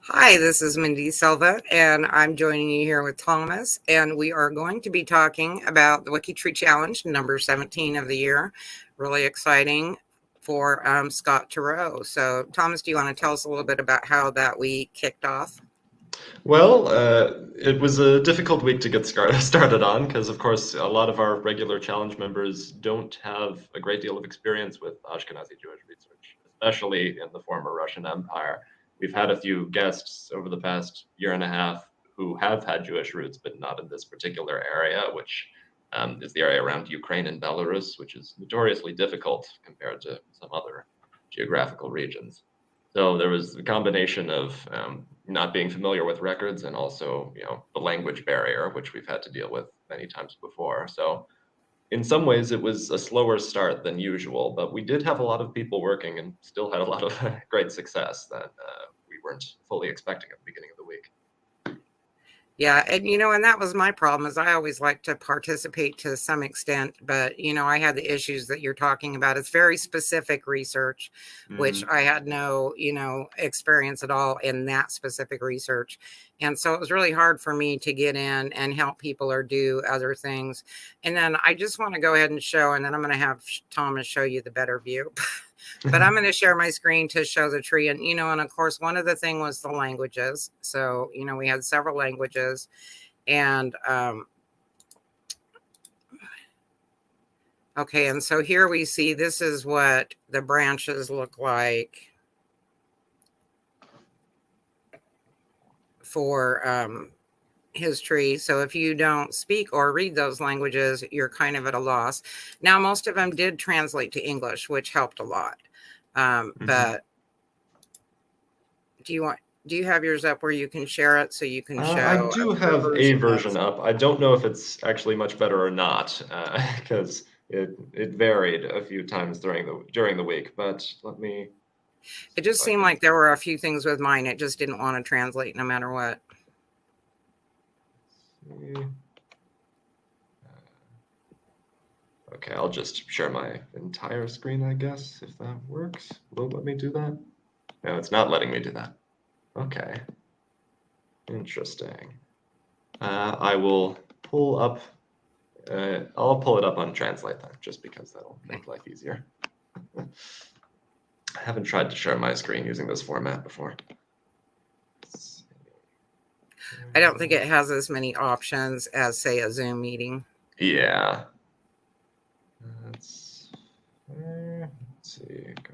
Hi, this is Mindy Silva, and I'm joining you here with Thomas. And we are going to be talking about the WikiTree Challenge, number 17 of the year. Really exciting for Scott Turow. So, Thomas, do you want to tell us a little bit about how that week kicked off? Well, it was a difficult week to get started on because, of course, a lot of our regular challenge members don't have a great deal of experience with Ashkenazi Jewish research, especially in the former Russian Empire. We've had a few guests over the past year and a half who have had Jewish roots, but not in this particular area, which is the area around Ukraine and Belarus, which is notoriously difficult compared to some other geographical regions. So there was a combination of not being familiar with records and also, the language barrier, which we've had to deal with many times before. So in some ways, it was a slower start than usual, but we did have a lot of people working and still had a lot of great success that we weren't fully expecting at the beginning of the week. Yeah, and that was my problem is I always like to participate to some extent, but I had the issues that you're talking about. It's very specific research, which Mm-hmm. I had no, experience at all in that specific research. And so it was really hard for me to get in and help people or do other things. And then I just want to go ahead and show, and then I'm going to have Thomas show you the better view. But I'm going to share my screen to show the tree. And of course, one of the thing was the languages. So, we had several languages. And, okay. And so here we see this is what the branches look like for his tree. So if you don't speak or read those languages, you're kind of at a loss. Now, most of them did translate to English, which helped a lot. Mm-hmm. But do you have yours up where you can share it so you can I show do a better have a version of? version up. I don't know if it's actually much better or not, because it varied a few times during the week. But let me It see if just I seemed can like there were a few things with mine. It just didn't want to translate no matter what. see. Okay, I'll just share my entire screen, I guess, if that works. Will it let me do that? No, it's not letting me do that. Okay, interesting. I will pull up. I'll pull it up on Translate then, just because that'll Okay. make life easier. I haven't tried to share my screen using this format before. I don't think it has as many options as, say, a Zoom meeting. Yeah. Let's see. Go.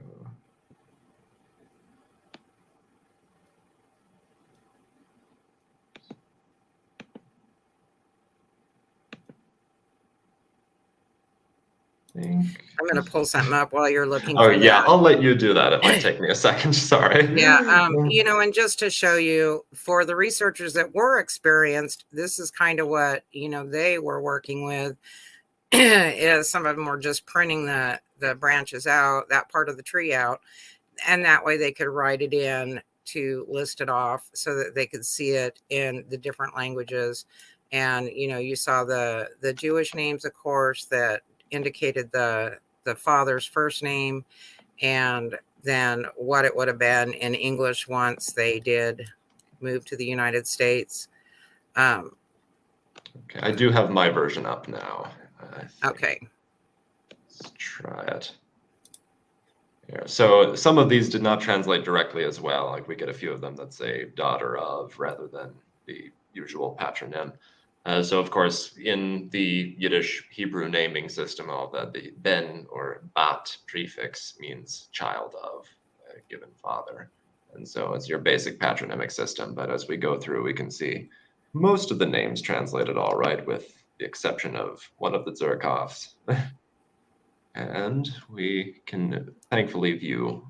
Think. I'm going to pull something up while you're looking Oh for yeah, that. I'll let you do that. It might take me a second. Sorry. Yeah, and just to show you, for the researchers that were experienced, this is kind of what they were working with. Is some of them were just printing the branches out, that part of the tree out, and that way they could write it in to list it off so that they could see it in the different languages. And you saw the Jewish names, of course, that indicated the father's first name, and then what it would have been in English once they did move to the United States. Um, Okay, I do have my version up now. I think. okay. Let's try it. Yeah, so some of these did not translate directly as well. Like we get a few of them that say daughter of rather than the usual patronym. So of course, in the Yiddish Hebrew naming system, all that the ben or bat prefix means child of a given father. And so it's your basic patronymic system. But as we go through, we can see most of the names translated all right, with the exception of one of the Zerkovs. And we can thankfully view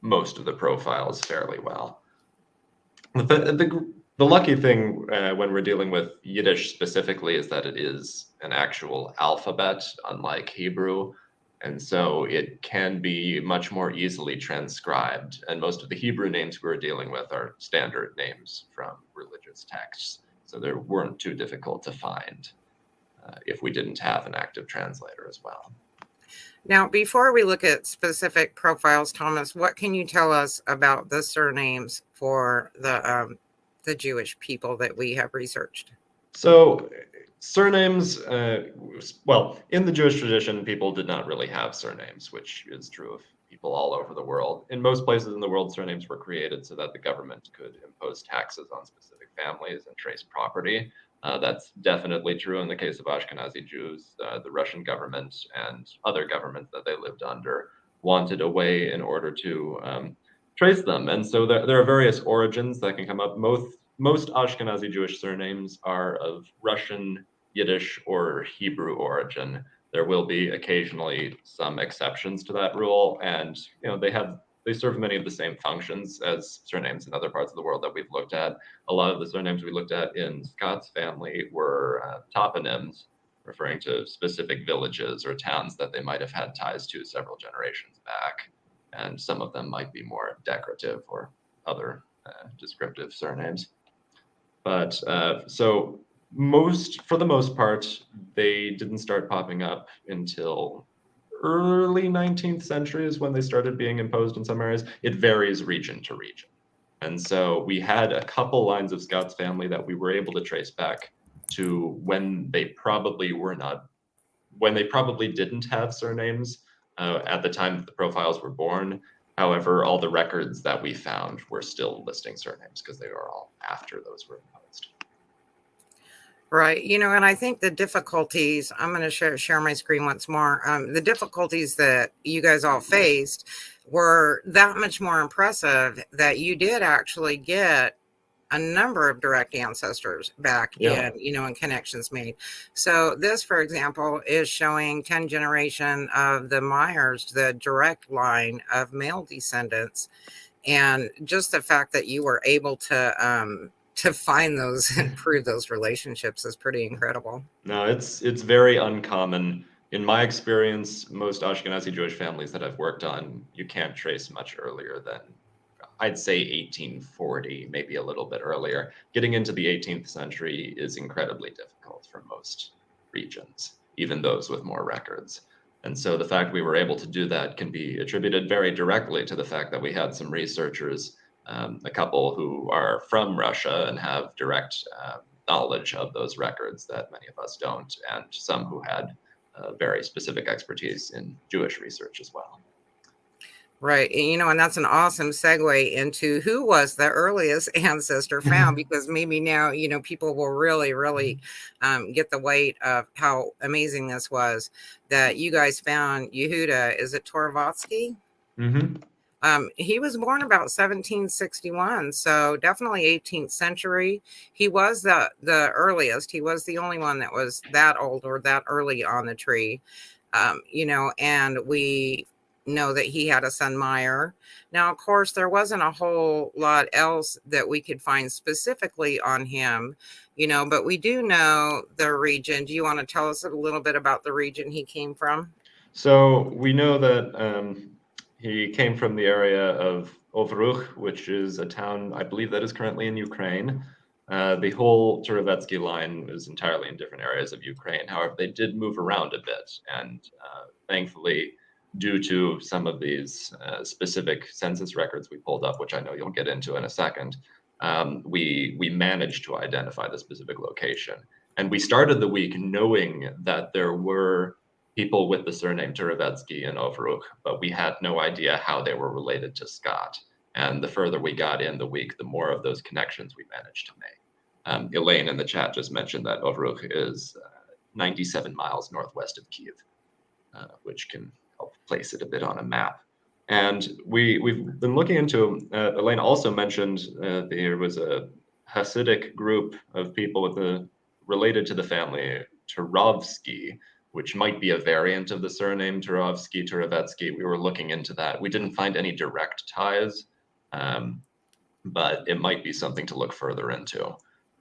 most of the profiles fairly well. The lucky thing when we're dealing with Yiddish specifically is that it is an actual alphabet, unlike Hebrew. And so it can be much more easily transcribed. And most of the Hebrew names we're dealing with are standard names from religious texts. So they weren't too difficult to find if we didn't have an active translator as well. Now, before we look at specific profiles, Thomas, what can you tell us about the surnames for the Jewish people that we have researched? So surnames, well, in the Jewish tradition, people did not really have surnames, which is true of people all over the world. In most places in the world, surnames were created so that the government could impose taxes on specific families and trace property. That's definitely true in the case of Ashkenazi Jews. The Russian government and other governments that they lived under wanted a way in order to trace them. And so there are various origins that can come up. Most Ashkenazi Jewish surnames are of Russian, Yiddish, or Hebrew origin. There will be occasionally some exceptions to that rule, and they serve many of the same functions as surnames in other parts of the world that we've looked at. A lot of the surnames we looked at in Scott's family were toponyms, referring to specific villages or towns that they might have had ties to several generations back, and some of them might be more decorative or other descriptive surnames. But so for the most part, they didn't start popping up until early 19th century is when they started being imposed in some areas. It varies region to region. And so we had a couple lines of Scott's family that we were able to trace back to when they probably didn't have surnames at the time that the profiles were born. However, all the records that we found were still listing surnames because they were all after those were imposed. Right. And I think the difficulties, I'm going to share my screen once more. The difficulties that you guys all faced were that much more impressive that you did actually get a number of direct ancestors back Yeah. and connections made. So this, for example, is showing 10 generation of the Myers, the direct line of male descendants. And just the fact that you were able to find those and prove those relationships is pretty incredible. No, it's very uncommon. In my experience, most Ashkenazi Jewish families that I've worked on, you can't trace much earlier than I'd say 1840, maybe a little bit earlier. Getting into the 18th century is incredibly difficult for most regions, even those with more records. And so the fact we were able to do that can be attributed very directly to the fact that we had some researchers, a couple who are from Russia and have direct knowledge of those records that many of us don't, and some who had very specific expertise in Jewish research as well. Right. And that's an awesome segue into who was the earliest ancestor found, because maybe now, people will really, really get the weight of how amazing this was that you guys found Yehuda. Is it Torovatsky? Mm-hmm. He was born about 1761, so definitely 18th century. He was the earliest. He was the only one that was that old or that early on the tree. And we know that he had a son, Meyer. Now, of course, there wasn't a whole lot else that we could find specifically on him, but we do know the region. Do you want to tell us a little bit about the region he came from? So we know that he came from the area of Ovruch, which is a town, I believe, that is currently in Ukraine. The whole Turovetsky line is entirely in different areas of Ukraine. However, they did move around a bit, and thankfully, due to some of these specific census records we pulled up, which I know you'll get into in a second, we managed to identify the specific location. And we started the week knowing that there were people with the surname Turovetsky in Ovruch, but we had no idea how they were related to Scott. And the further we got in the week, the more of those connections we managed to make. Elaine in the chat just mentioned that Ovruch is 97 miles northwest of Kiev, which can help place it a bit on a map. And we've been looking into, Elaine also mentioned there was a Hasidic group of people related to the family Turovsky, which might be a variant of the surname Turovsky, Turovetsky. We were looking into that. We didn't find any direct ties, but it might be something to look further into.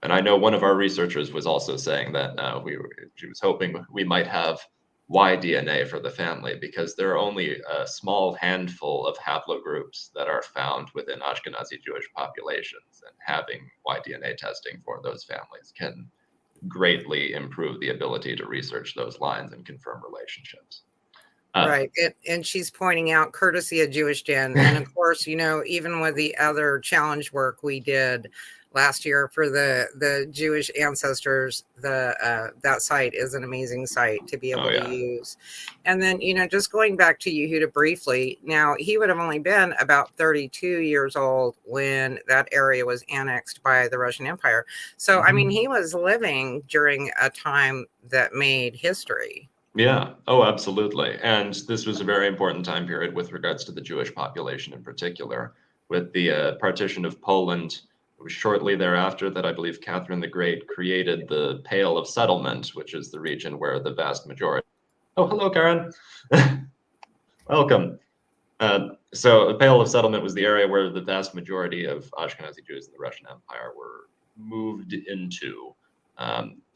And I know one of our researchers was also saying that she was hoping we might have Y DNA for the family, because there are only a small handful of haplogroups that are found within Ashkenazi Jewish populations, and having Y DNA testing for those families can greatly improve the ability to research those lines and confirm relationships. Right. And she's pointing out courtesy of Jewish Den. And of course, even with the other challenge work we did last year for the Jewish ancestors, that site is an amazing site to be able to use. And then, just going back to Yehuda briefly, now he would have only been about 32 years old when that area was annexed by the Russian Empire. So, I mean, he was living during a time that made history. Yeah. Oh, absolutely. And this was a very important time period with regards to the Jewish population in particular. With the partition of Poland, it was shortly thereafter that I believe Catherine the Great created the Pale of Settlement, which is the region where the vast majority. Oh, hello, Karen. Welcome. So the Pale of Settlement was the area where the vast majority of Ashkenazi Jews in the Russian Empire were moved into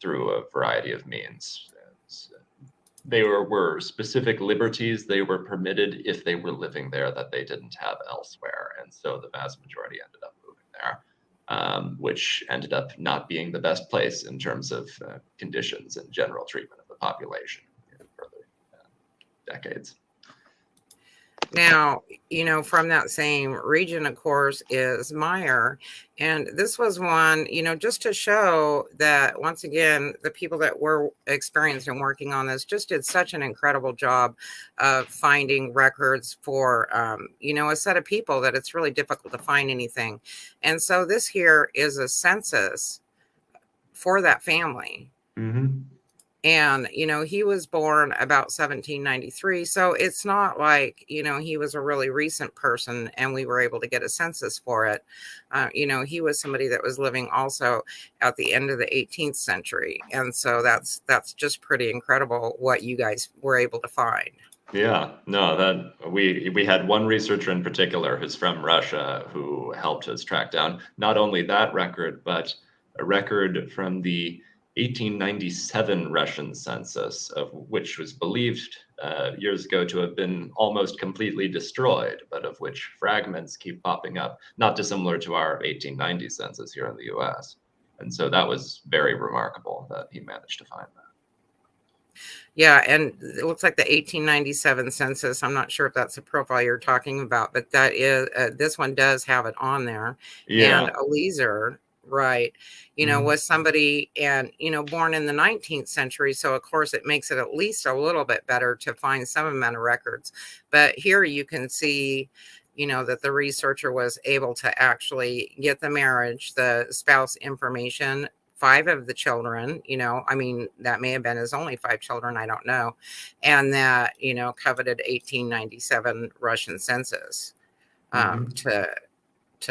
through a variety of means. They were specific liberties they were permitted if they were living there that they didn't have elsewhere. And so the vast majority ended up moving there, which ended up not being the best place in terms of conditions and general treatment of the population in further decades. Now, from that same region, of course, is Meyer. And this was one, just to show that, once again, the people that were experienced and working on this just did such an incredible job of finding records for, a set of people that it's really difficult to find anything. And so this here is a census for that family. Mm-hmm. And, he was born about 1793. So it's not like, he was a really recent person and we were able to get a census for it. He was somebody that was living also at the end of the 18th century. And so that's just pretty incredible what you guys were able to find. Yeah, no, that we had one researcher in particular who's from Russia who helped us track down not only that record, but a record from the 1897 Russian census, of which was believed years ago to have been almost completely destroyed, but of which fragments keep popping up, not dissimilar to our 1890 census here in the US. And so that was very remarkable that he managed to find that. Yeah, and it looks like the 1897 census. I'm not sure if that's the profile you're talking about, but that is this one does have it on there. Yeah. And Eliezer, right, was somebody and born in the 19th century. So of course it makes it at least a little bit better to find some amount of records. But here you can see, that the researcher was able to actually get the marriage, the spouse information. 5 of the children, that may have been his only 5 children, I don't know. And that, coveted 1897 Russian census to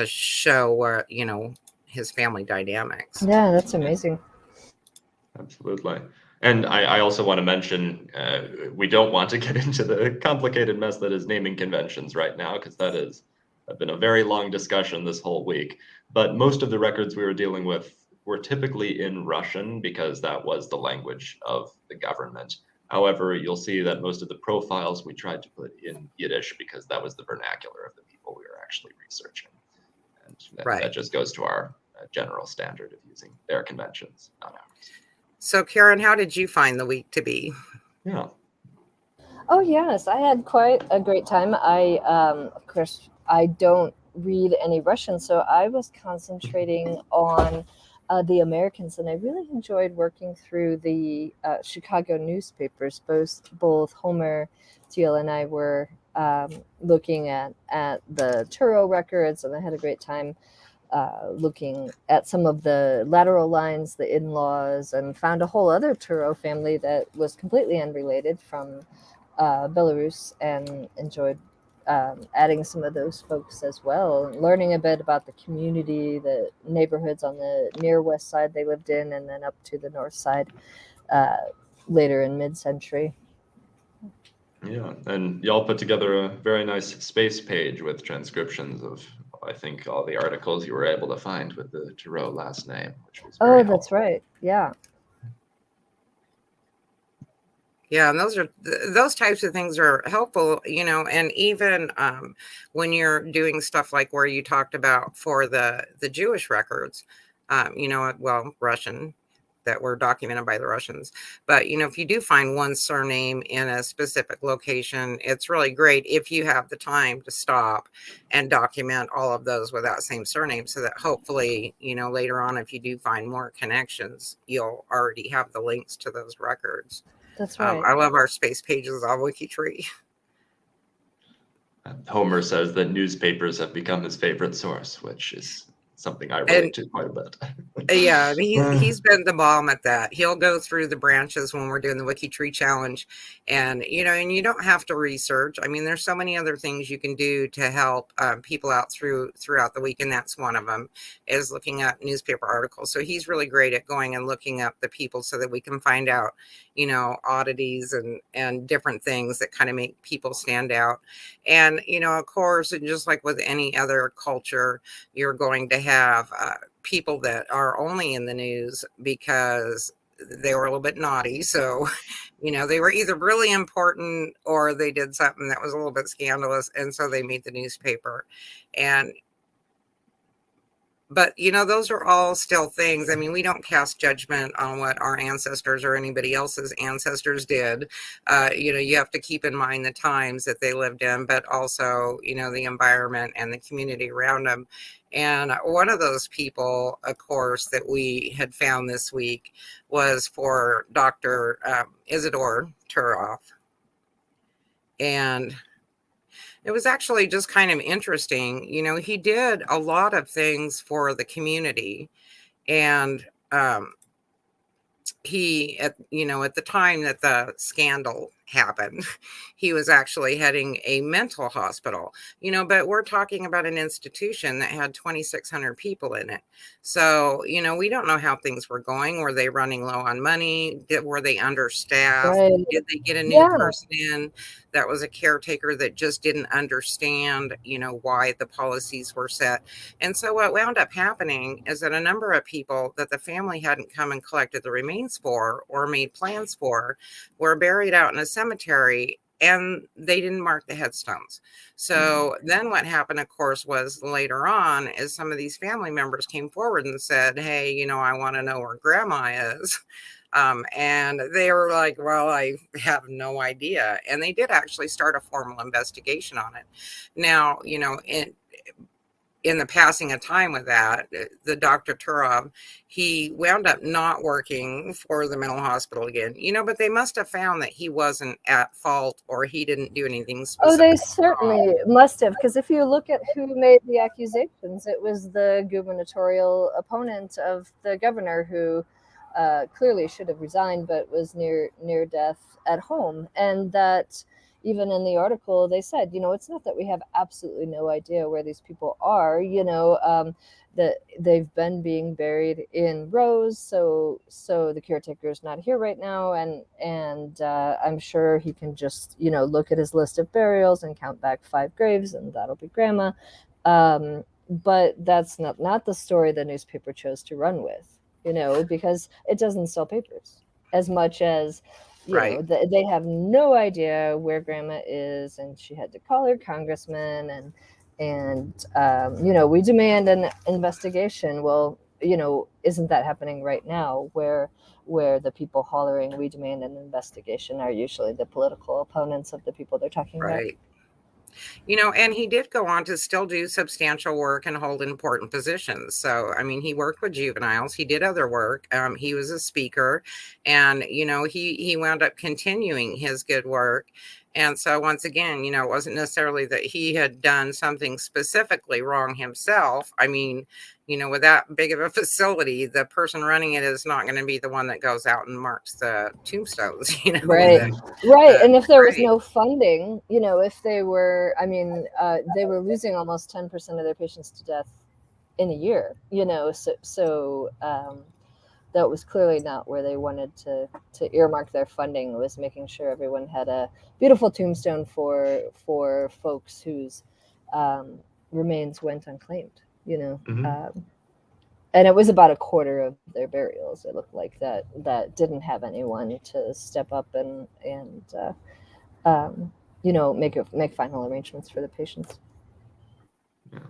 show where, his family dynamics. Yeah, that's amazing. Absolutely. And I also want to mention, we don't want to get into the complicated mess that is naming conventions right now, because that has been a very long discussion this whole week. But most of the records we were dealing with were typically in Russian because that was the language of the government. However, you'll see that most of the profiles we tried to put in Yiddish because that was the vernacular of the people we were actually researching. And that just goes to our general standard of using their conventions, not ours. So, Karen, how did you find the week to be? Yeah. Oh, yes, I had quite a great time. Of course, I don't read any Russian, so I was concentrating on the Americans, and I really enjoyed working through the Chicago newspapers. Both Homer, Teal, and I were looking at the Turow records, and I had a great time looking at some of the lateral lines, the in-laws, and found a whole other Turow family that was completely unrelated from Belarus, and enjoyed adding some of those folks as well, and learning a bit about the community, the neighborhoods on the near west side they lived in, and then up to the north side later in mid-century. Yeah, and y'all put together a very nice space page with transcriptions of, I think, all the articles you were able to find with the Turow last name, which was very helpful. That's right. Yeah. Yeah, and those types of things are helpful, and even when you're doing stuff like where you talked about for the Jewish records, Russian, that were documented by the Russians. But, if you do find one surname in a specific location, it's really great if you have the time to stop and document all of those with that same surname, so that hopefully, later on, if you do find more connections, you'll already have the links to those records. That's right. I love our space pages on WikiTree. Homer says that newspapers have become his favorite source, which is something I relate to quite a bit. Yeah, he's been the bomb at that. He'll go through the branches when we're doing the WikiTree challenge, and you don't have to research. I mean, there's so many other things you can do to help people out throughout the week, and that's one of them, is looking up newspaper articles. So he's really great at going and looking up the people so that we can find out, oddities and different things that kind of make people stand out. And of course, and just like with any other culture, you're going to have people that are only in the news because they were a little bit naughty. So, they were either really important or they did something that was a little bit scandalous. And so they made the newspaper. But, those are all still things. I mean, we don't cast judgment on what our ancestors or anybody else's ancestors did. You have to keep in mind the times that they lived in, but also, the environment and the community around them. And one of those people, of course, that we had found this week was for Dr. Isidore Turow. And it was actually just kind of interesting. He did a lot of things for the community. And he, at the time that the scandal happened, he was actually heading a mental hospital, but we're talking about an institution that had 2,600 people in it. So, we don't know how things were going. Were they running low on money? Were they understaffed? Right. Did they get a new person in that was a caretaker that just didn't understand, why the policies were set? And so what wound up happening is that a number of people that the family hadn't come and collected the remains for or made plans for were buried out in a cemetery, and they didn't mark the headstones. So then what happened, of course, was later on is some of these family members came forward and said, hey, I want to know where grandma is. And they were like, well, I have no idea. And they did actually start a formal investigation on it. Now, in the passing of time with that, the Dr. Turow, he wound up not working for the mental hospital again, but they must have found that he wasn't at fault or he didn't do anything specific. Oh, they certainly must have, because if you look at who made the accusations, it was the gubernatorial opponent of the governor who clearly should have resigned, but was near death at home. And that even in the article, they said, it's not that we have absolutely no idea where these people are, that they've been being buried in rows. So the caretaker is not here right now. And I'm sure he can just, look at his list of burials and count back 5 graves and that'll be grandma. But that's not the story the newspaper chose to run with, because it doesn't sell papers as much as, they have no idea where grandma is, and she had to call her congressman, and we demand an investigation. Well, isn't that happening right now, where the people hollering we demand an investigation are usually the political opponents of the people they're talking about? Right. And he did go on to still do substantial work and hold important positions. So, I mean, he worked with juveniles. He did other work. He was a speaker, and, he wound up continuing his good work. And so once again, it wasn't necessarily that he had done something specifically wrong himself. I mean, with that big of a facility, the person running it is not going to be the one that goes out and marks the tombstones, Right. And if there was no funding, if they were, they were losing almost 10% of their patients to death in a year, so that was clearly not where they wanted to earmark their funding. It was making sure everyone had a beautiful tombstone for folks whose remains went unclaimed, and it was about a quarter of their burials. It looked like that didn't have anyone to step up and make final arrangements for the patients. Yeah.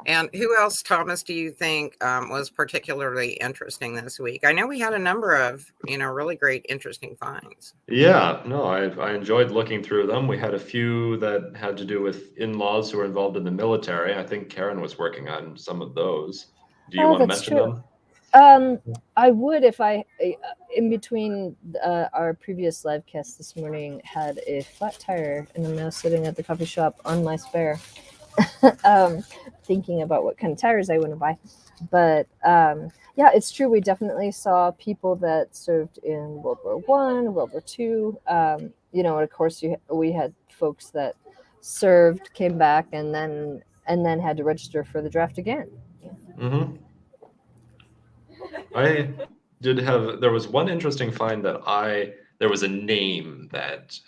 And who else, Thomas, do you think was particularly interesting this week? I know we had a number of, really great, interesting finds. Yeah, no, I enjoyed looking through them. We had a few that had to do with in-laws who were involved in the military. I think Karen was working on some of those. Do you Oh, want to that's mention true. them? I would if I, in between our previous live cast this morning, had a flat tire, and I'm now sitting at the coffee shop on my spare, thinking about what kind of tires I want to buy. But yeah, it's true. We definitely saw people that served in World War One, World War Two. And of course, we had folks that served, came back, and then had to register for the draft again. Mm-hmm. There was one interesting find there was a name that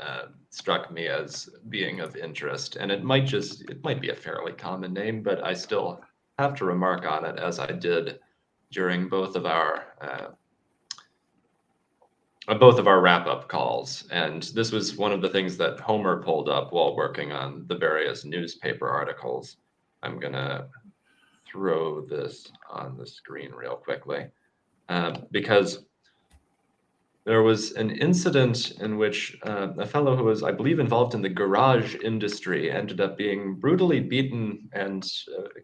struck me as being of interest, and it might be a fairly common name, but I still have to remark on it, as I did during both of our wrap-up calls. And this was one of the things that Homer pulled up while working on the various newspaper articles. I'm gonna throw this on the screen real quickly. Because there was an incident in which a fellow who was, I believe, involved in the garage industry ended up being brutally beaten and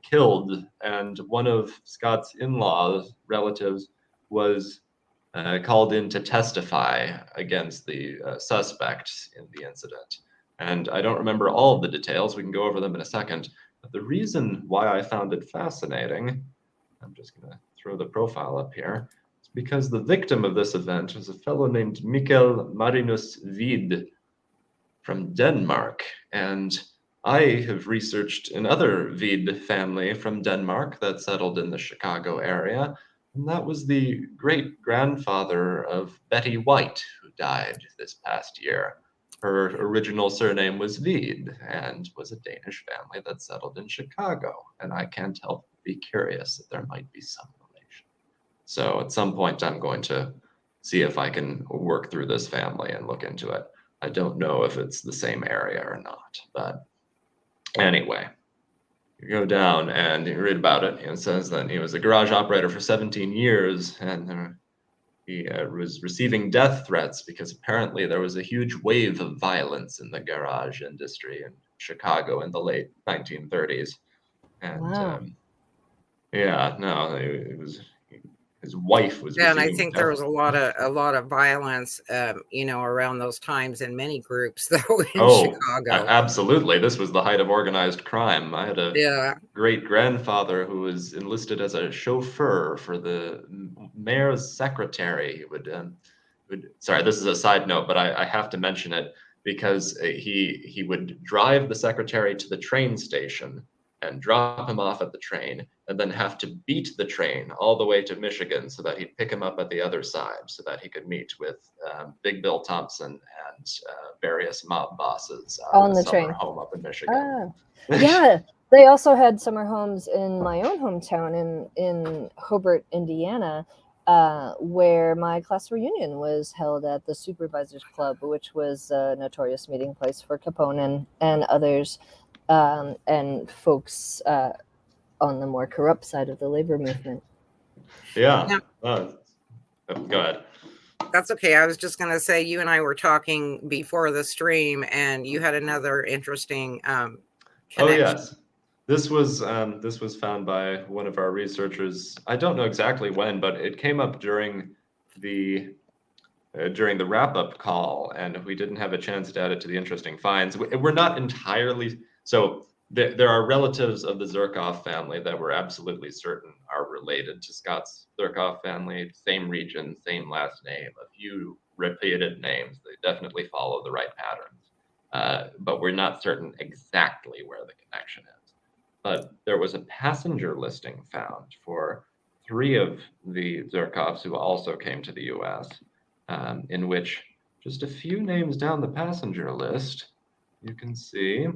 killed. And one of Scott's in-laws, relatives, was called in to testify against the suspect in the incident. And I don't remember all of the details. We can go over them in a second. But the reason why I found it fascinating, I'm just going to throw the profile up here, because the victim of this event was a fellow named Mikkel Marinus Hvid from Denmark. And I have researched another Hvid family from Denmark that settled in the Chicago area. And that was the great grandfather of Betty White, who died this past year. Her original surname was Hvid and was a Danish family that settled in Chicago. And I can't help but be curious that there might be some relation. So at some point, I'm going to see if I can work through this family and look into it. I don't know if it's the same area or not, but anyway, you go down and you read about it. It says that he was a garage operator for 17 years, and he was receiving death threats because apparently there was a huge wave of violence in the garage industry in Chicago in the late 1930s. And Wow. yeah, no, his wife was Yeah, and I receiving think death. there was a lot of violence, around those times in many groups, though, in Oh, Chicago. absolutely. This was the height of organized crime. I had a Yeah. great grandfather who was enlisted as a chauffeur for the mayor's secretary. Sorry, this is a side note, but I have to mention it because he would drive the secretary to the train station and drop him off at the train, and then have to beat the train all the way to Michigan so that he'd pick him up at the other side so that he could meet with Big Bill Thompson and various mob bosses On at the a summer train. home up in Michigan. Yeah, they also had summer homes in my own hometown in Hobart, Indiana, where my class reunion was held at the Supervisors Club, which was a notorious meeting place for Capone and others, and folks on the more corrupt side of the labor movement. Yeah. Go ahead. That's okay. I was just going to say, you and I were talking before the stream, and you had another interesting connection. Oh yes, this was found by one of our researchers. I don't know exactly when, but it came up during the wrap-up call, and we didn't have a chance to add it to the interesting finds. We're not entirely so. There are relatives of the Zerkoff family that we're absolutely certain are related to Scott's Zerkoff family. Same region, same last name, a few repeated names. They definitely follow the right patterns, but we're not certain exactly where the connection is. But there was a passenger listing found for 3 of the Zerkoffs who also came to the U.S., in which just a few names down the passenger list, you can see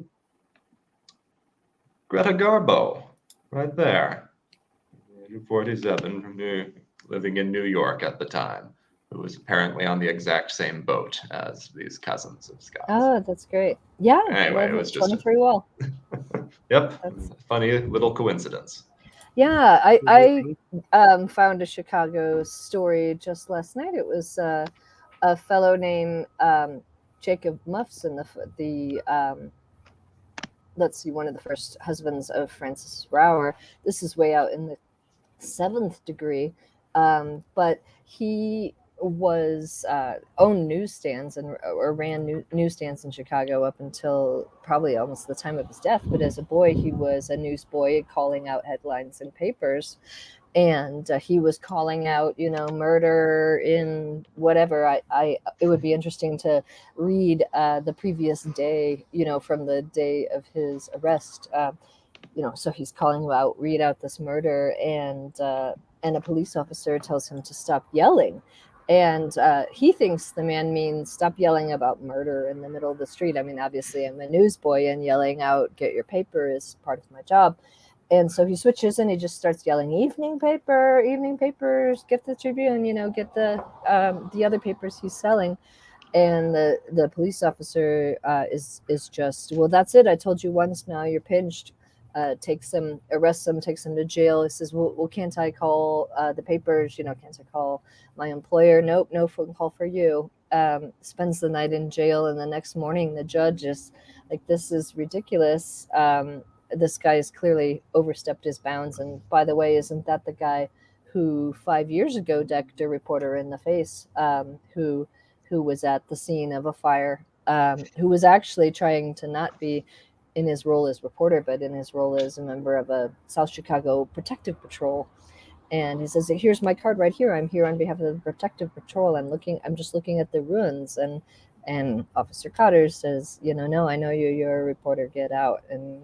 Greta Garbo, right there, 47, from living in New York at the time, who was apparently on the exact same boat as these cousins of Scott's. Oh, that's great. Yeah, Anyway, it was just 23 well. Yep, That's- funny little coincidence. Yeah, I Amazing. found a Chicago story just last night. It was a fellow named Jacob Muffson, the let's see, one of the first husbands of Frances Brower. This is way out in the seventh degree, but he was owned newsstands and or ran newsstands in Chicago up until probably almost the time of his death. But as a boy, he was a newsboy calling out headlines in papers, and he was calling out, murder in whatever. It would be interesting to read the previous day, from the day of his arrest. So he's calling out, read out this murder, and a police officer tells him to stop yelling. And he thinks the man means stop yelling about murder in the middle of the street. I mean, obviously, I'm a newsboy, and yelling out, get your paper is part of my job. And so he switches and he just starts yelling, evening papers, get the Tribune, get the other papers he's selling. And the police officer is just, well, that's it. I told you once, now you're pinched. Arrests him, takes him to jail. He says, well, can't I call the papers? Can't I call my employer? Nope, no phone call for you. Spends the night in jail, and the next morning the judge is like, this is ridiculous. This guy has clearly overstepped his bounds. And by the way, isn't that the guy who 5 years ago decked a reporter in the face, who was at the scene of a fire, who was actually trying to not be in his role as reporter, but in his role as a member of a South Chicago protective patrol. And he says, here's my card right here. I'm here on behalf of the protective patrol. I'm just looking at the ruins. And Officer Cotter says, no, I know you're a reporter, get out, and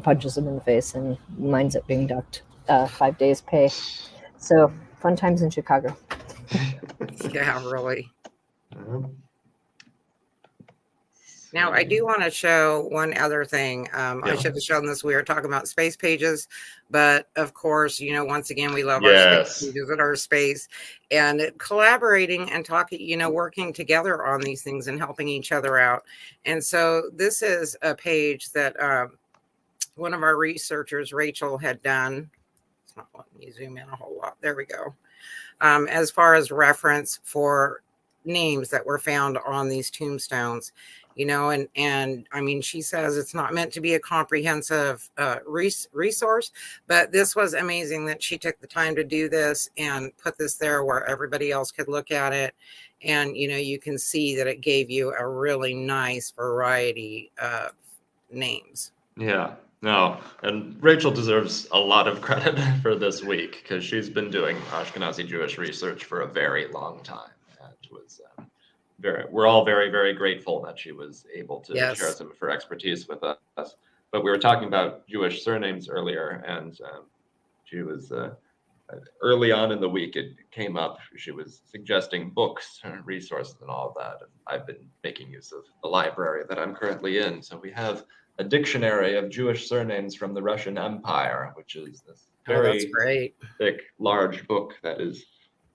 punches him in the face and winds up being docked 5 days pay. So fun times in Chicago. Yeah, really. Now, I do want to show one other thing. I should have shown this. We were talking about space pages, but of course, once again, we love our space pages at our space, and collaborating and talking, working together on these things and helping each other out. And so this is a page that one of our researchers, Rachel, had done. It's not letting me zoom in a whole lot. There we go. As far as reference for names that were found on these tombstones. And I mean, she says it's not meant to be a comprehensive resource, but this was amazing that she took the time to do this and put this there where everybody else could look at it. And, you can see that it gave you a really nice variety of names. Yeah, no, and Rachel deserves a lot of credit for this week because she's been doing Ashkenazi Jewish research for a very long time. And was we're all very, very grateful that she was able to share some of her expertise with us. But we were talking about Jewish surnames earlier, and she was early on in the week, it came up. She was suggesting books, resources, and all of that. And I've been making use of the library that I'm currently in. So we have a dictionary of Jewish surnames from the Russian Empire, which is this very thick, large book that is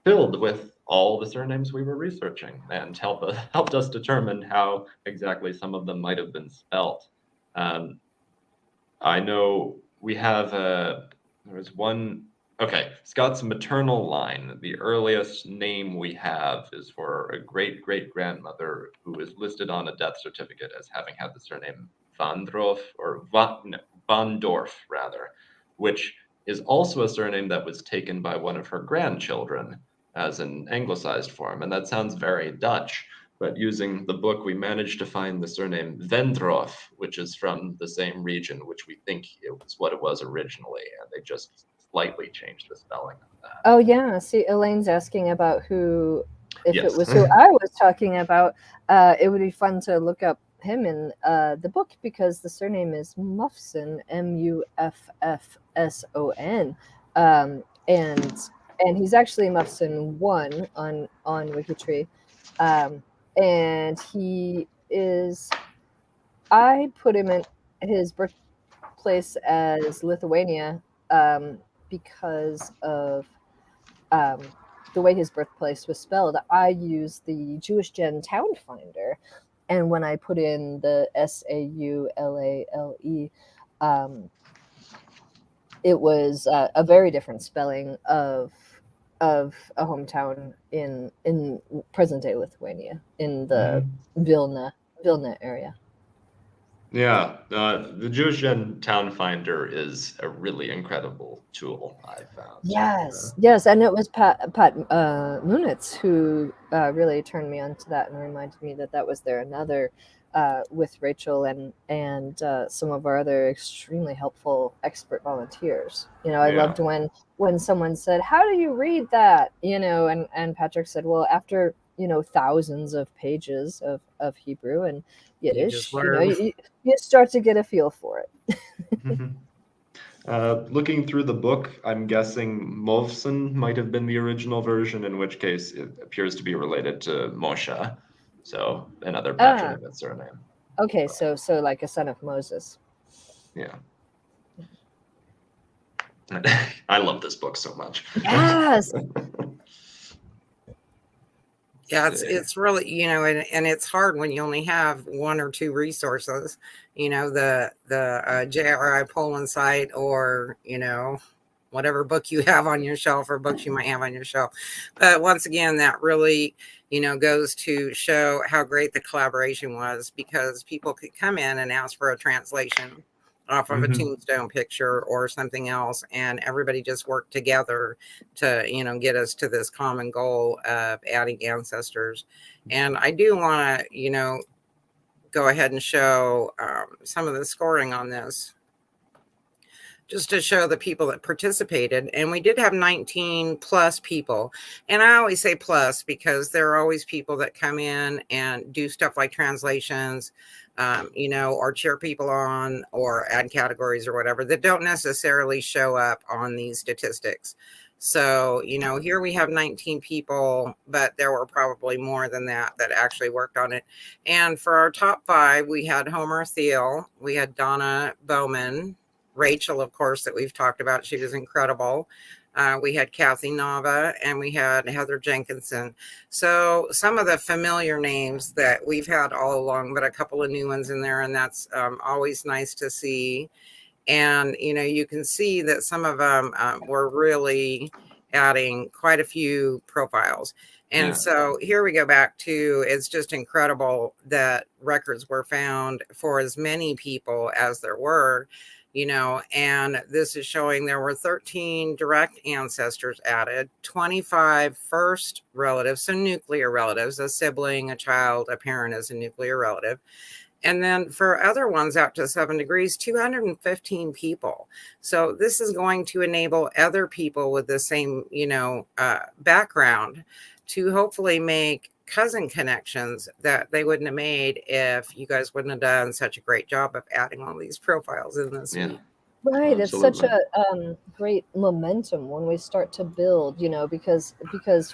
filled with all the surnames we were researching and helped us determine how exactly some of them might have been spelt. I know we have there was one. Okay, Scott's maternal line, the earliest name we have is for a great-great-grandmother who is listed on a death certificate as having had the surname Van Dorf, rather, which is also a surname that was taken by one of her grandchildren as an anglicized form. And that sounds very Dutch, but using the book, we managed to find the surname Vendroff, which is from the same region, which we think it was what it was originally, and they just slightly changed the spelling of that. Oh yeah, see, Elaine's asking about if it was who I was talking about. It would be fun to look up him in the book because the surname is Muffson, Muffson, and he's actually Muffson 1 on WikiTree, and he is. I put him in his birthplace as Lithuania. Because of the way his birthplace was spelled, I used the Jewish Gen Town Finder, And when I put in the Saulale, it was a very different spelling of a hometown in present day Lithuania, in the Vilna area. Yeah, the Jewish Gen Town Finder is a really incredible tool, I found. Yes, and it was Pat Munitz who really turned me onto that and reminded me that that was there. Another with Rachel and some of our other extremely helpful expert volunteers. I loved when someone said, "How do you read that?" And Patrick said, "Well, after thousands of pages of Hebrew and just Yiddish, learn. you start to get a feel for it." Looking through the book, I'm guessing Movsen might have been the original version, in which case it appears to be related to Moshe, so another patronymic surname. Okay, so like a son of Moses. Yeah. I love this book so much. Yes. Yeah, it's really, and it's hard when you only have one or two resources, the JRI Poland site, or, whatever book you have on your shelf or books you might have on your shelf. But once again, that really, goes to show how great the collaboration was, because people could come in and ask for a translation off of a tombstone picture or something else, and everybody just worked together to get us to this common goal of adding ancestors. And I do want to go ahead and show some of the scoring on this, just to show the people that participated. And we did have 19 plus people. And I always say plus because there are always people that come in and do stuff like translations, or cheer people on or add categories or whatever that don't necessarily show up on these statistics. So, here we have 19 people, but there were probably more than that actually worked on it. And for our top 5, we had Homer Thiel, we had Donna Bowman, Rachel, of course, that we've talked about. She was incredible. We had Kathy Nava, and we had Heather Jenkinson. So some of the familiar names that we've had all along, but a couple of new ones in there, and that's always nice to see. And, you can see that some of them were really adding quite a few profiles. And so here we go back to, it's just incredible that records were found for as many people as there were. And this is showing there were 13 direct ancestors added, 25 first relatives, so nuclear relatives, a sibling, a child, a parent is a nuclear relative. And then for other ones out to 7 degrees, 215 people. So this is going to enable other people with the same, background to hopefully make cousin connections that they wouldn't have made if you guys wouldn't have done such a great job of adding all these profiles in this week. Right, it's such a great momentum when we start to build, because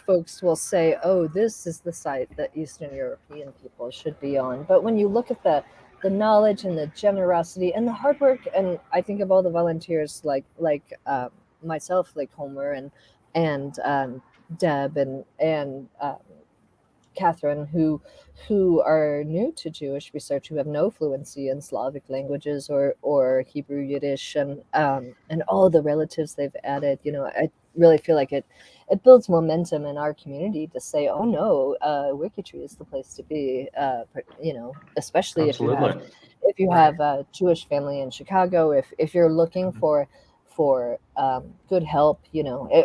folks will say, "Oh, this is the site that Eastern European people should be on." But when you look at the knowledge and the generosity and the hard work, and I think of all the volunteers like myself, like Homer and Deb and Catherine, who are new to Jewish research, who have no fluency in Slavic languages or Hebrew, Yiddish, and all the relatives they've added. I really feel like it builds momentum in our community to say, "Oh no, WikiTree is the place to be." Especially if you have a Jewish family in Chicago, if you're looking for good help,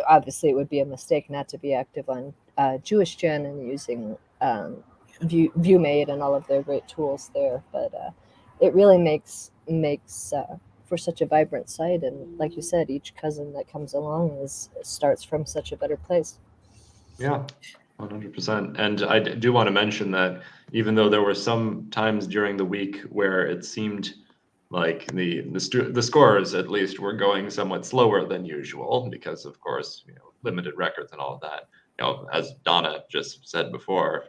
obviously it would be a mistake not to be active on Jewish Gen and using ViewMate and all of their great tools there. But it really makes for such a vibrant site. And like you said, each cousin that comes along starts from such a better place. Yeah, 100%. And I do want to mention that even though there were some times during the week where it seemed like the scores at least were going somewhat slower than usual because of course limited records and all of that, as Donna just said before,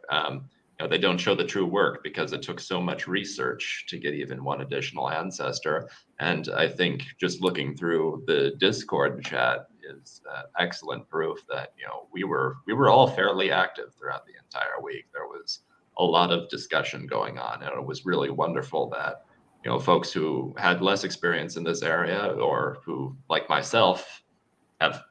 they don't show the true work because it took so much research to get even one additional ancestor. And I think just looking through the Discord chat is excellent proof that we were all fairly active throughout the entire week. There was a lot of discussion going on. And it was really wonderful that, folks who had less experience in this area, or who, like myself, have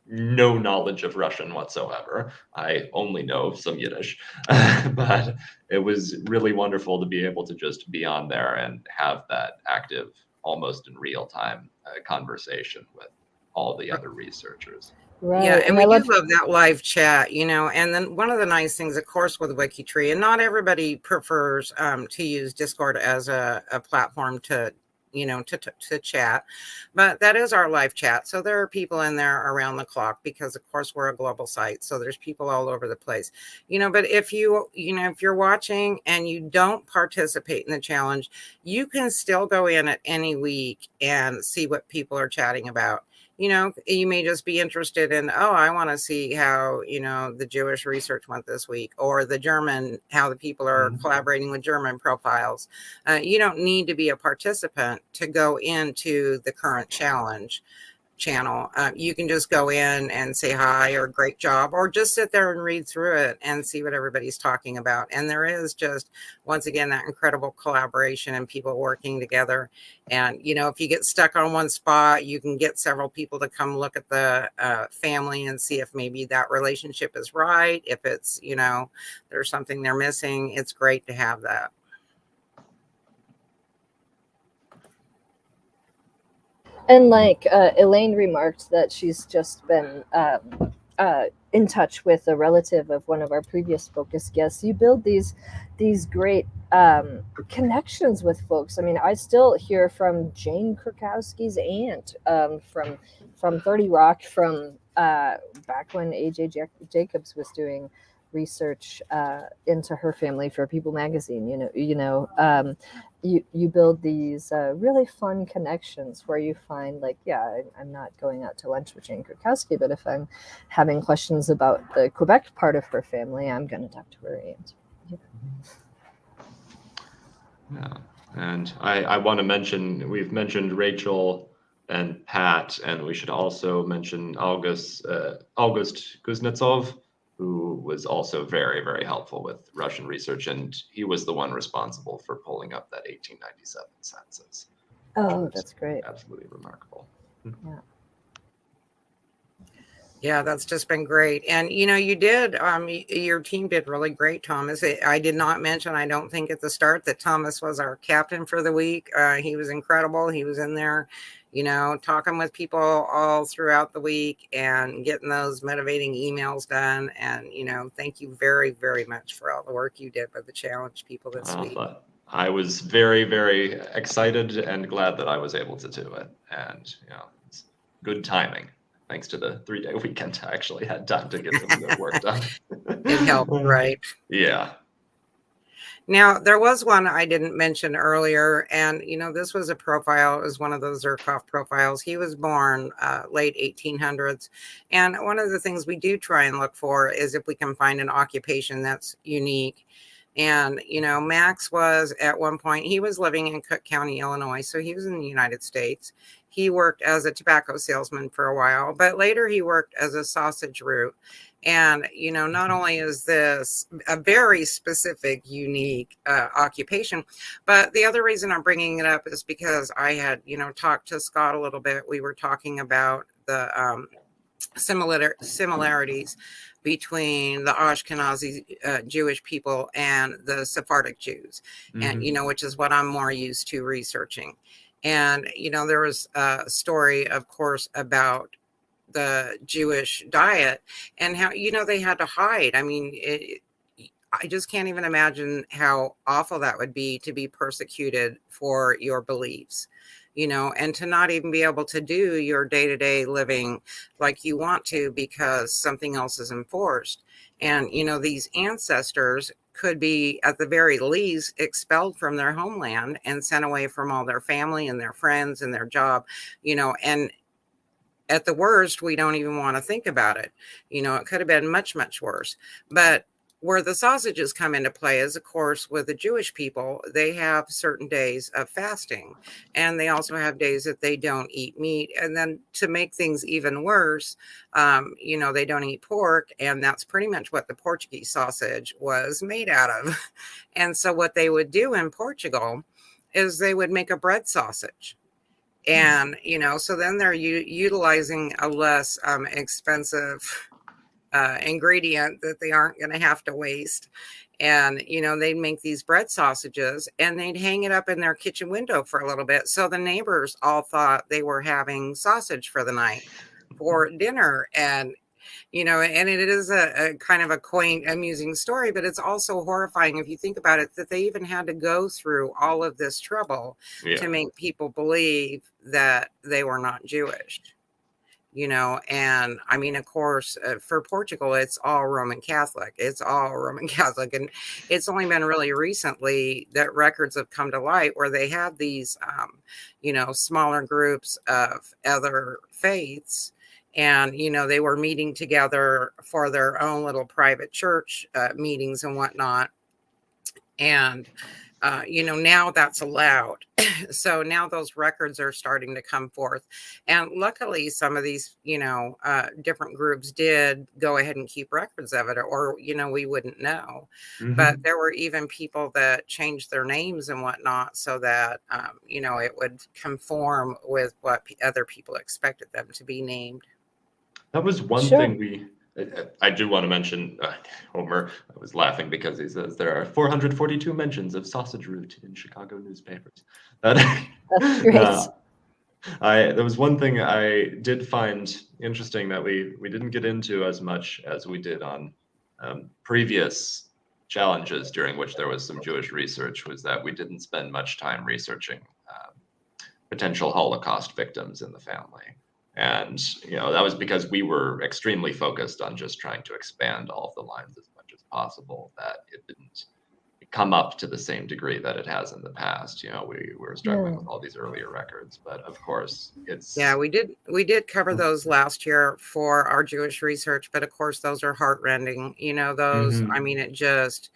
no knowledge of Russian whatsoever. I only know some Yiddish, but it was really wonderful to be able to just be on there and have that active, almost in real time conversation with all the other researchers. Right. Yeah, and I we do love love that live chat, and then one of the nice things, of course, with WikiTree, and not everybody prefers to use Discord as a platform to, to chat, but that is our live chat. So there are people in there around the clock because, of course, we're a global site. So there's people all over the place, but if if you're watching and you don't participate in the challenge, you can still go in at any week and see what people are chatting about. You may just be interested in, oh, I want to see how, the Jewish research went this week, or the German, how the people are collaborating with German profiles. You don't need to be a participant to go into the current challenge channel. You can just go in and say hi or great job, or just sit there and read through it and see what everybody's talking about. And there is just, once again, that incredible collaboration and people working together. And, if you get stuck on one spot, you can get several people to come look at the family and see if maybe that relationship is right. If it's, there's something they're missing, it's great to have that. And like Elaine remarked that she's just been in touch with a relative of one of our previous focus guests. You build these great connections with folks. I mean, I still hear from Jane Krakowski's aunt from 30 Rock, from back when AJ Jacobs was doing research into her family for People magazine. You build these really fun connections where you find, like, I'm not going out to lunch with Jane Krakowski, but if I'm having questions about the Quebec part of her family, I'm going to talk to her aunt. Yeah, and I want to mention, we've mentioned Rachel and Pat, and we should also mention August Kuznetsov, who was also very, very helpful with Russian research, and he was the one responsible for pulling up that 1897 census. Oh, that's great. Absolutely remarkable. Yeah. Yeah, that's just been great. And, you did, your team did really great, Thomas. I did not mention, I don't think at the start, that Thomas was our captain for the week. He was incredible. He was in there, talking with people all throughout the week and getting those motivating emails done. And, thank you very, very much for all the work you did with the challenge people this week. I was very, very excited and glad that I was able to do it. And, it's good timing. Thanks to the 3-day weekend, I actually had time to get some good work done. It helped, right? Yeah. Now, there was one I didn't mention earlier, and, this was a profile. It was one of those Zerkov profiles. He was born late 1800s. And one of the things we do try and look for is if we can find an occupation that's unique. And, Max was, at one point, he was living in Cook County, Illinois. So he was in the United States. He worked as a tobacco salesman for a while, but later he worked as a sausage root. And, not only is this a very specific, unique occupation, but the other reason I'm bringing it up is because I had, talked to Scott a little bit. We were talking about the similarities between the Ashkenazi Jewish people and the Sephardic Jews, and, which is what I'm more used to researching. And, there was a story, of course, about the Jewish diet and how, they had to hide. I mean, I just can't even imagine how awful that would be, to be persecuted for your beliefs, and to not even be able to do your day-to-day living like you want to because something else is enforced. And, these ancestors could be, at the very least, expelled from their homeland and sent away from all their family and their friends and their job, and at the worst, we don't even want to think about it. It could have been much, much worse. But where the sausages come into play is, of course, with the Jewish people, they have certain days of fasting, and they also have days that they don't eat meat. And then to make things even worse, they don't eat pork, and that's pretty much what the Portuguese sausage was made out of. And so what they would do in Portugal is they would make a bread sausage. And, so then they're utilizing a less expensive ingredient that they aren't going to have to waste. And, they'd make these bread sausages and they'd hang it up in their kitchen window for a little bit. So the neighbors all thought they were having sausage for the night for dinner. And, and it is a kind of a quaint, amusing story, but it's also horrifying if you think about it, that they even had to go through all of this trouble to make people believe that they were not Jewish. And I mean, of course, for Portugal, it's all Roman Catholic. It's all Roman Catholic. And it's only been really recently that records have come to light where they have these, smaller groups of other faiths. And, they were meeting together for their own little private church meetings and whatnot. And, now that's allowed. So now those records are starting to come forth. And luckily, some of these, different groups did go ahead and keep records of it, or, we wouldn't know. Mm-hmm. But there were even people that changed their names and whatnot so that, it would conform with what other people expected them to be named. That was one thing I do want to mention. Homer, I was laughing because he says there are 442 mentions of sausage root in Chicago newspapers. That's great. There was one thing I did find interesting that we didn't get into as much as we did on previous challenges during which there was some Jewish research, was that we didn't spend much time researching potential Holocaust victims in the family. And, that was because we were extremely focused on just trying to expand all of the lines as much as possible, that it didn't come up to the same degree that it has in the past. We were struggling with all these earlier records, but of course it's... Yeah, we did cover those last year for our Jewish research, but of course those are heartrending. Those, I mean, it just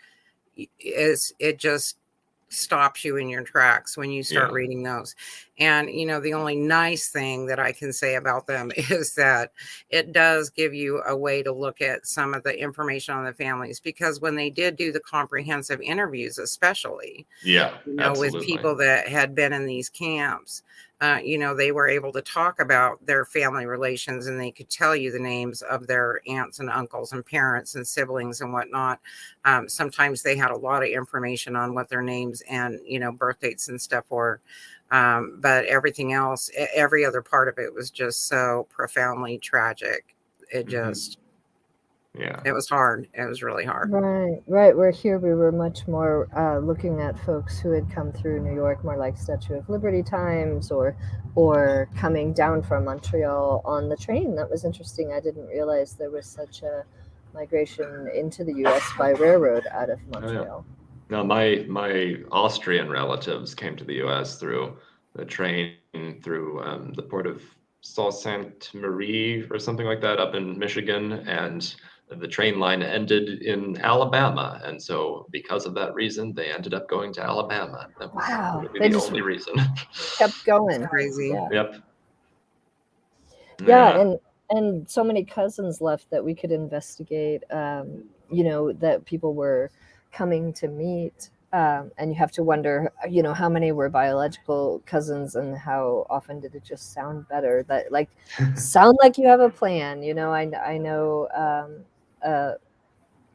stops you in your tracks when you start reading those. And, the only nice thing that I can say about them is that it does give you a way to look at some of the information on the families, because when they did do the comprehensive interviews, especially, with people that had been in these camps, they were able to talk about their family relations, and they could tell you the names of their aunts and uncles and parents and siblings and whatnot. Sometimes they had a lot of information on what their names and, birth dates and stuff were. But everything else, every other part of it was just so profoundly tragic. It just, it was hard. It was really hard. Right. Where here we were much more looking at folks who had come through New York, more like Statue of Liberty times, or coming down from Montreal on the train. That was interesting. I didn't realize there was such a migration into the U.S. by railroad out of Montreal. Now, my Austrian relatives came to the U.S. through the train through the port of Sault Ste. Marie or something like that up in Michigan, and the train line ended in Alabama. And so because of that reason, they ended up going to Alabama. That was really the only reason. Kept going. Crazy. Yep. Yeah, and so many cousins left that we could investigate, that people were coming to meet. And you have to wonder, how many were biological cousins and how often did it just sound better? That sound like you have a plan. I know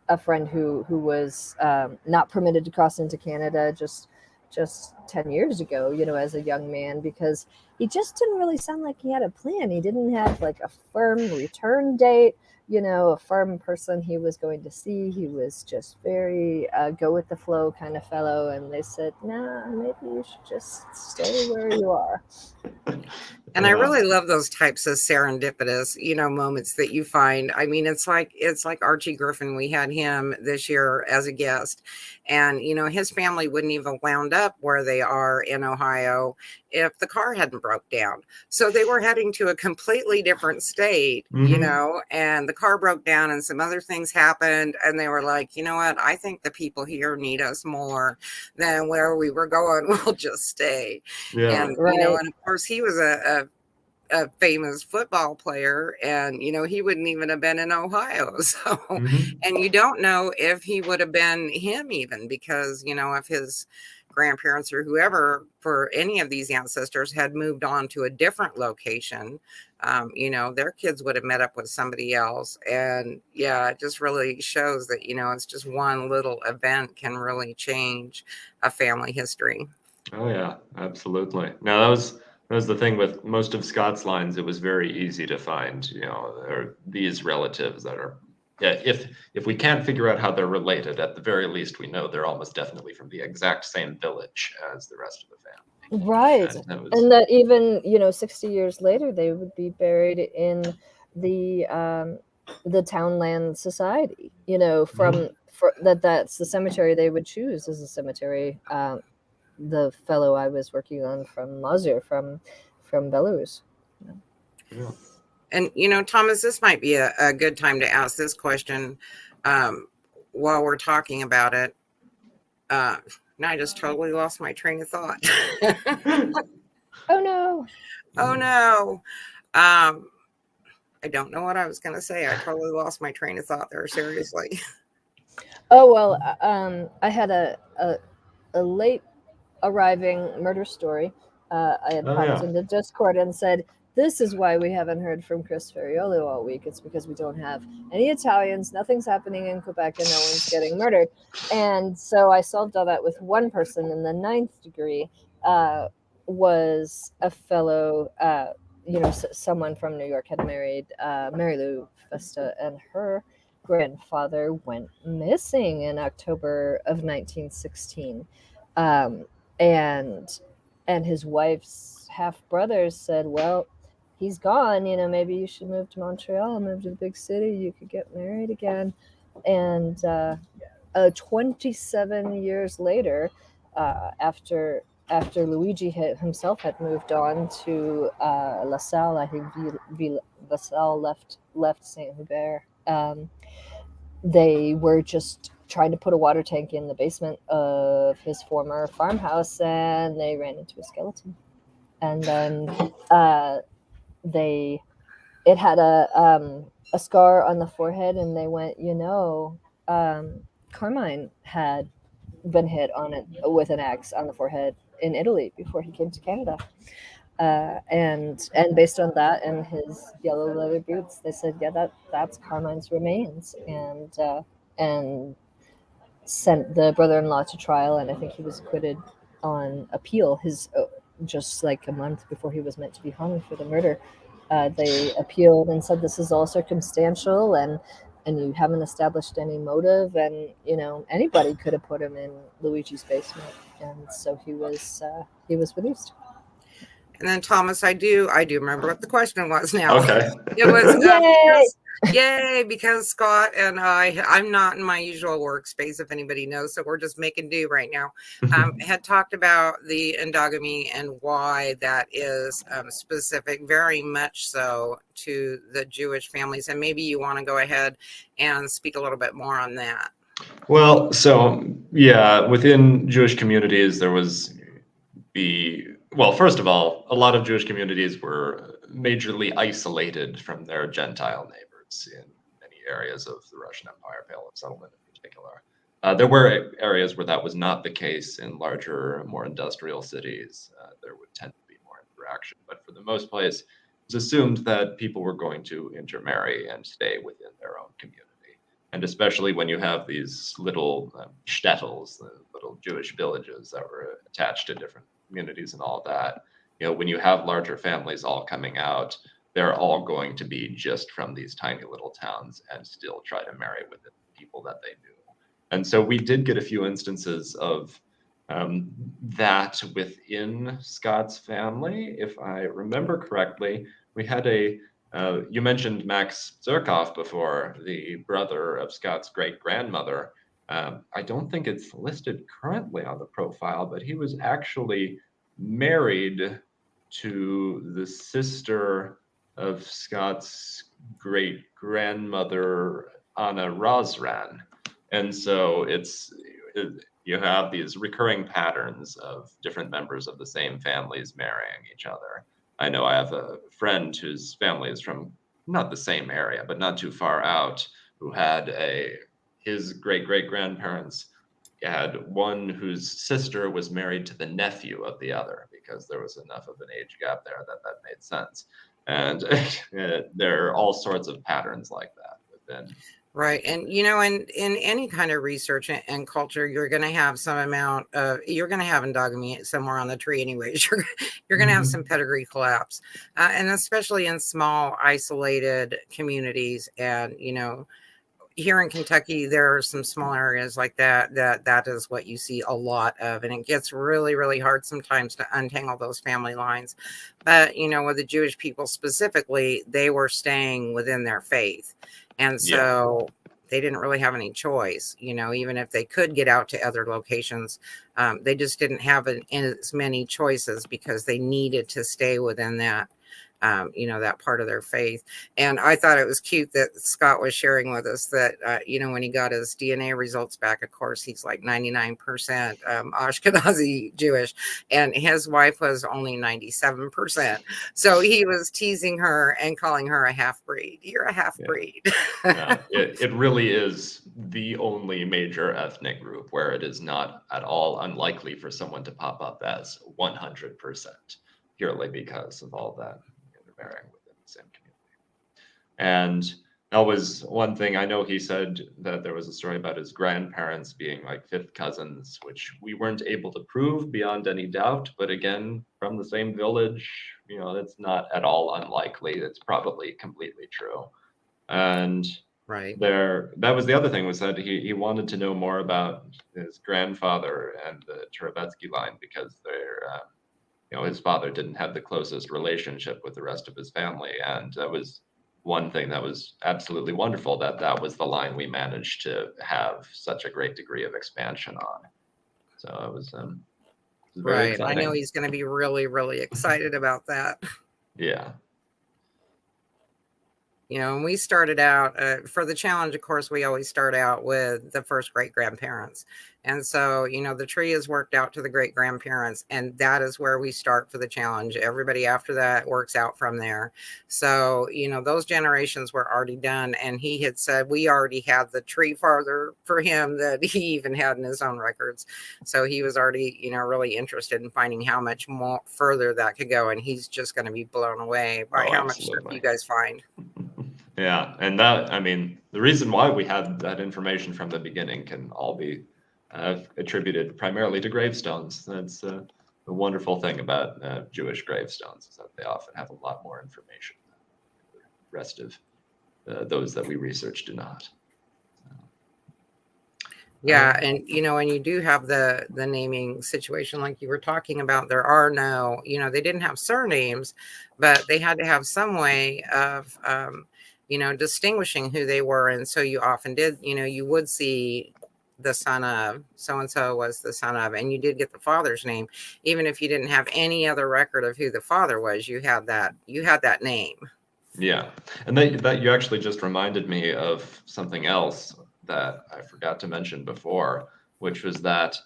a friend who was not permitted to cross into Canada just 10 years ago, as a young man, because he just didn't really sound like he had a plan. He didn't have a firm return date, a firm person he was going to see. He was just very go with the flow kind of fellow. And they said, nah, maybe you should just stay where you are. And I really love those types of serendipitous, moments that you find. I mean, it's like Archie Griffin. We had him this year as a guest, and, his family wouldn't even wound up where they they are in Ohio if the car hadn't broke down. So they were heading to a completely different state, you know, and the car broke down and some other things happened. And they were like, you know what? I think the people here need us more than where we were going. We'll just stay. Yeah. And, Right. you know, and of course he was a famous football player, and you know he wouldn't even have been in Ohio. So and you don't know if he would have been him, even because you know if his grandparents or whoever for any of these ancestors had moved on to a different location, you know, their kids would have met up with somebody else. And yeah, it just really shows that, you know, it's just one little event can really change a family history. Oh yeah, absolutely. Now that was the thing with most of Scott's lines. It was very easy to find, you know, there are these relatives that are, yeah. If we can't figure out how they're related, at the very least, we know they're almost definitely from the exact same village as the rest of the family. Right. And that was, And that even, you know, 60 years later, they would be buried in the Townland Society, you know, that's the cemetery they would choose as a cemetery. The fellow I was working on from Mazur, from Belarus. yeah. And, you know, Thomas, this might be a good time to ask this question while we're talking about it. Now I just totally lost my train of thought. Oh, no. Oh, no. I don't know what I was going to say. I totally lost my train of thought there, seriously. Oh, well, I had a late arriving murder story. I had Oh popped yeah. into Discord and said, this is why we haven't heard from Chris Ferriolo all week. It's because we don't have any Italians. Nothing's happening in Quebec and no one's getting murdered. And so I solved all that with one person in the 9th degree, was a fellow, you know, someone from New York had married Mary Lou Festa, and her grandfather went missing in October of 1916. And his wife's half brothers said, well, he's gone, you know, maybe you should move to Montreal, move to the big city, you could get married again. And 27 years later, after Luigi himself had moved on to La Salle, I think La Salle left Saint Hubert, they were just trying to put a water tank in the basement of his former farmhouse, and they ran into a skeleton. And then it had a scar on the forehead, and they went, you know, Carmine had been hit on it with an axe on the forehead in Italy before he came to Canada. And based on that and his yellow leather boots, they said, yeah, that's Carmine's remains, and sent the brother-in-law to trial, and I think he was acquitted on appeal. His just like a month before he was meant to be hung for the murder, they appealed and said this is all circumstantial, and you haven't established any motive, and you know anybody could have put him in Luigi's basement, and so he was released. And then Thomas, I do remember what the question was now. Okay. It was Yay! because Scott and I'm not in my usual workspace, if anybody knows, so we're just making do right now. Had talked about the endogamy and why that is specific, very much so, to the Jewish families. And maybe you want to go ahead and speak a little bit more on that. Well, so yeah, within Jewish communities, there was well, first of all, a lot of Jewish communities were majorly isolated from their Gentile neighbors in many areas of the Russian Empire, Pale of Settlement in particular. There were areas where that was not the case. In larger, more industrial cities, there would tend to be more interaction. But for the most place, it was assumed that people were going to intermarry and stay within their own community. And especially when you have these little shtetls, the little Jewish villages that were attached to different communities and all that, you know, when you have larger families all coming out, they're all going to be just from these tiny little towns and still try to marry with the people that they knew. And so we did get a few instances of that within Scott's family. If I remember correctly, we had you mentioned Max Zerkoff before, the brother of Scott's great grandmother. I don't think it's listed currently on the profile, but he was actually married to the sister of Scott's great grandmother, Anna Rosran. And so you have these recurring patterns of different members of the same families marrying each other. I know I have a friend whose family is from not the same area, but not too far out, who had his great great grandparents had one whose sister was married to the nephew of the other, because there was enough of an age gap there that made sense. And there are all sorts of patterns like that within. Right. And, in any kind of research and culture, you're going to have some amount of, you're going to have endogamy somewhere on the tree anyways. You're going to have some pedigree collapse. And especially in small, isolated communities. And, here in Kentucky, there are some small areas like that is what you see a lot of. And it gets really, really hard sometimes to untangle those family lines. But, with the Jewish people specifically, they were staying within their faith. And so they didn't really have any choice, even if they could get out to other locations, they just didn't have as many choices because they needed to stay within that, that part of their faith. And I thought it was cute that Scott was sharing with us that, when he got his DNA results back, of course, he's like 99% Ashkenazi Jewish, and his wife was only 97%. So he was teasing her and calling her a half-breed. You're a half-breed. It really is the only major ethnic group where it is not at all unlikely for someone to pop up as 100%, purely because of all that marrying within the same community. And that was one thing. I know he said that there was a story about his grandparents being like fifth cousins, which we weren't able to prove beyond any doubt. But again, from the same village, it's not at all unlikely. It's probably completely true. And right that was the other thing, was that he wanted to know more about his grandfather and the Turabetsky line, because his father didn't have the closest relationship with the rest of his family. And that was one thing that was absolutely wonderful, that was the line we managed to have such a great degree of expansion on. So it was very exciting. I know he's going to be really, really excited about that. Yeah. And we started out for the challenge, of course, we always start out with the first great grandparents. And so, the tree is worked out to the great grandparents, and that is where we start for the challenge. Everybody after that works out from there. So, those generations were already done. And he had said we already had the tree farther for him that he even had in his own records. So he was already, really interested in finding how much more further that could go. And he's just going to be blown away by how much stuff you guys find. Yeah, and the reason why we had that information from the beginning can all be attributed primarily to gravestones. That's the wonderful thing about Jewish gravestones, is that they often have a lot more information than the rest of those that we research do not. Yeah, and and you do have the naming situation like you were talking about. There are no, they didn't have surnames, but they had to have some way of distinguishing who they were. And so you often did, you would see the son of so-and-so was the son of, and you did get the father's name. Even if you didn't have any other record of who the father was, you had that name. Yeah, and that you actually just reminded me of something else that I forgot to mention before, which was that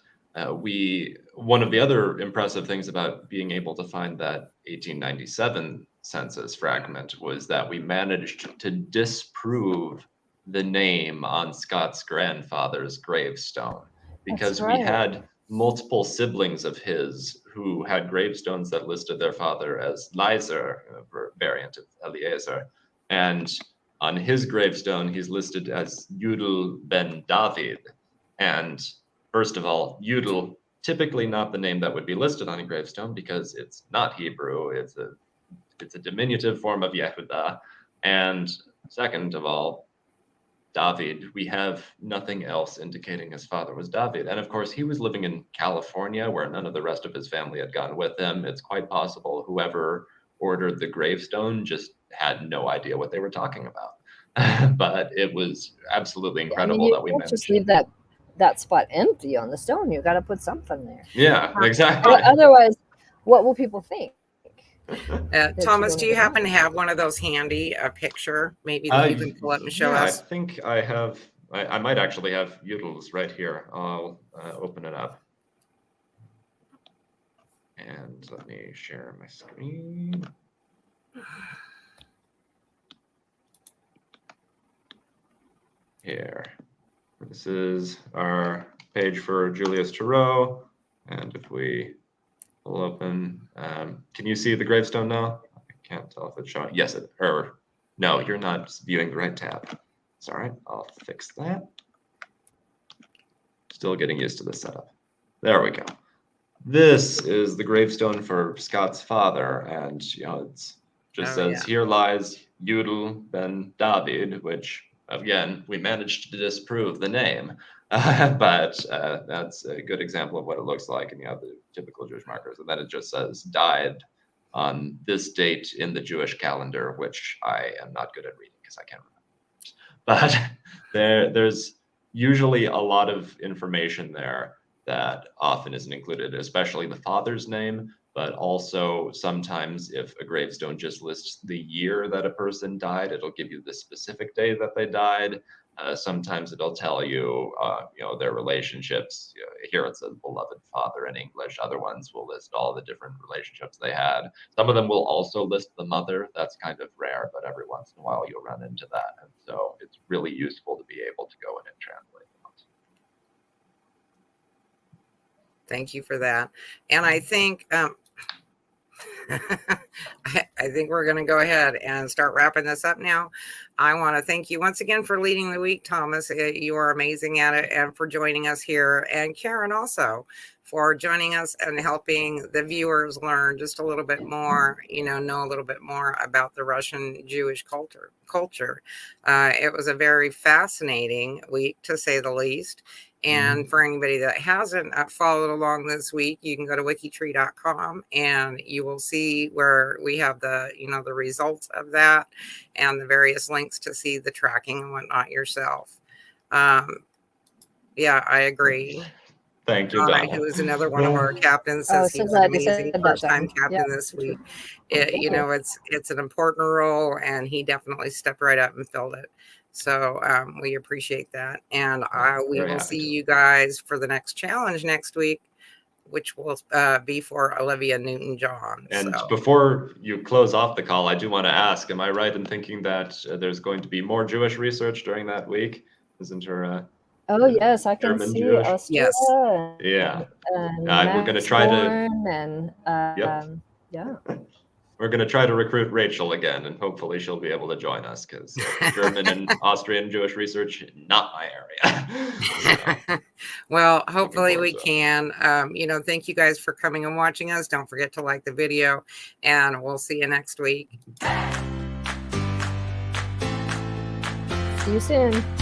one of the other impressive things about being able to find that 1897 census fragment was that we managed to disprove the name on Scott's grandfather's gravestone, because we had multiple siblings of his who had gravestones that listed their father as Lizer, a variant of Eliezer, and on his gravestone he's listed as Yudel ben David. And first of all, Yudel, typically not the name that would be listed on a gravestone, because it's not Hebrew, it's a diminutive form of Yehuda. And second of all, David, we have nothing else indicating his father was David. And of course, he was living in California, where none of the rest of his family had gone with him. It's quite possible whoever ordered the gravestone just had no idea what they were talking about. But it was absolutely incredible that we managed. Just leave that that spot empty on the stone. You got to put something there. Yeah, exactly. Otherwise, what will people think? Thomas, do you happen to have one of those handy, a picture maybe that you can pull up and show us? I think I have. I might actually have Udel's right here. I'll open it up. And let me share my screen. Here. This is our page for Julius Turow. And if we pull open, can you see the gravestone now? I can't tell if it's showing. Yes, no, you're not viewing the right tab. It's all right, I'll fix that. Still getting used to the setup. There we go. This is the gravestone for Scott's father, and it just says, "Here lies Udel ben David," which again we managed to disprove the name, but that's a good example of what it looks like. And you have the typical Jewish markers, and then it just says "died on this date in the Jewish calendar," which I am not good at reading because I can't remember. But there's usually a lot of information there that often isn't included, especially the father's name, but also sometimes if a gravestone just lists the year that a person died, it'll give you the specific day that they died. Sometimes it'll tell you, their relationships. Here it says beloved father in English. Other ones will list all the different relationships they had. Some of them will also list the mother. That's kind of rare, but every once in a while you'll run into that. And so it's really useful to be able to go in and translate them. Thank you for that. And I think I think we're going to go ahead and start wrapping this up now. I want to thank you once again for leading the week, Thomas. You are amazing at it, and for joining us here. And Karen also for joining us and helping the viewers learn just a little bit more, know a little bit more about the Russian Jewish culture. It was a very fascinating week, to say the least. And for anybody that hasn't followed along this week, you can go to wikitree.com and you will see where we have the, the results of that and the various links to see the tracking and whatnot yourself. Yeah, I agree. Thank you, Donna. Who is another one of our captains, says he's an amazing first-time captain this week. It's an important role, and he definitely stepped right up and filled it. So we appreciate that. And we will see you guys for the next challenge next week, which will be for Olivia Newton-John. And before you close off the call, I do want to ask, am I right in thinking that there's going to be more Jewish research during that week? Isn't her... Oh, yes, I can German see Jewish? Austria. Yes. And we're going to try to... yeah. We're going to try to recruit Rachel again, and hopefully she'll be able to join us, because German and Austrian Jewish research, not my area. So, well, hopefully we can. Thank you guys for coming and watching us. Don't forget to like the video, and we'll see you next week. See you soon.